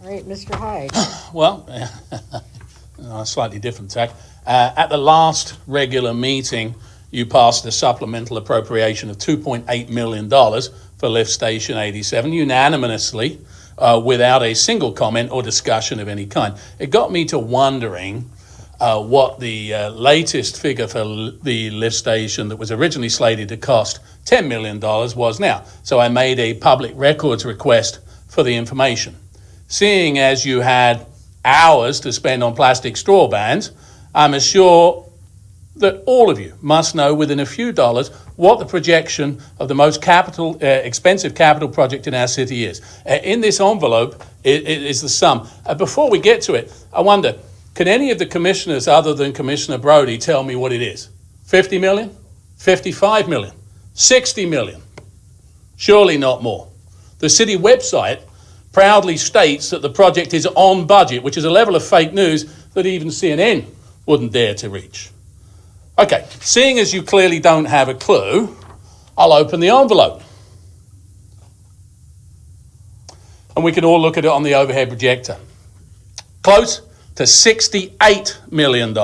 All right, Mr. Hyde. Well, a slightly different tack. At the last regular meeting, you passed a supplemental appropriation of $2.8 million for Lift Station 87 unanimously, without a single comment or discussion of any kind. It got me to wondering what the latest figure for the lift station that was originally slated to cost $10 million was now. So I made a public records request for the information. Seeing as you had hours to spend on plastic straw bans, I'm sure that all of you must know within a few dollars what the projection of the most expensive capital project in our city is. In this envelope is the sum. Before we get to it, I wonder, can any of the commissioners other than Commissioner Brody tell me what it is? 50 million? 55 million? 60 million? Surely not more. The city website proudly states that the project is on budget, which is a level of fake news that even CNN wouldn't dare to reach. Okay, seeing as you clearly don't have a clue, I'll open the envelope. And we can all look at it on the overhead projector. Close to $68 million,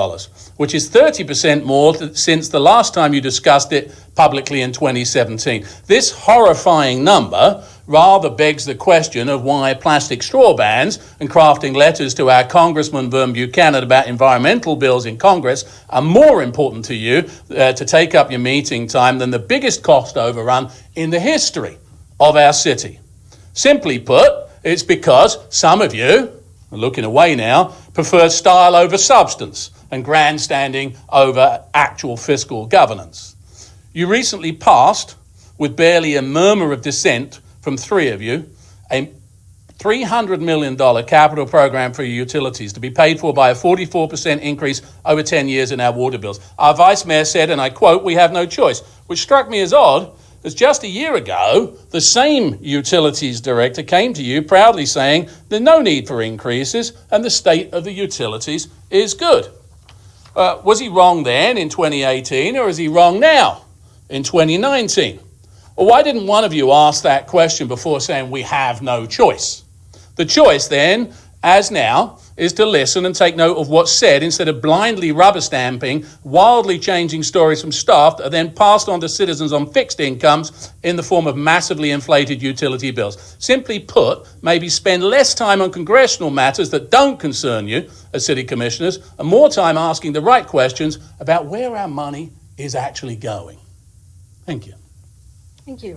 which is 30% more since the last time you discussed it publicly in 2017. This horrifying number rather begs the question of why plastic straw bans and crafting letters to our Congressman Vern Buchanan about environmental bills in Congress are more important to you to take up your meeting time than the biggest cost overrun in the history of our city. Simply put, it's because some of you, looking away now, prefer style over substance and grandstanding over actual fiscal governance. You recently passed, with barely a murmur of dissent from three of you, a $300 million capital program for utilities to be paid for by a 44% increase over 10 years in our water bills. Our Vice Mayor said, and I quote, "We have no choice," which struck me as odd, as just a year ago, the same utilities director came to you proudly saying there's no need for increases and the state of the utilities is good. Was he wrong then in 2018 or is he wrong now in 2019? Or why didn't one of you ask that question before saying we have no choice? The choice then, as now, is to listen and take note of what's said instead of blindly rubber stamping, wildly changing stories from staff that are then passed on to citizens on fixed incomes in the form of massively inflated utility bills. Simply put, maybe spend less time on congressional matters that don't concern you as city commissioners and more time asking the right questions about where our money is actually going. Thank you. Thank you.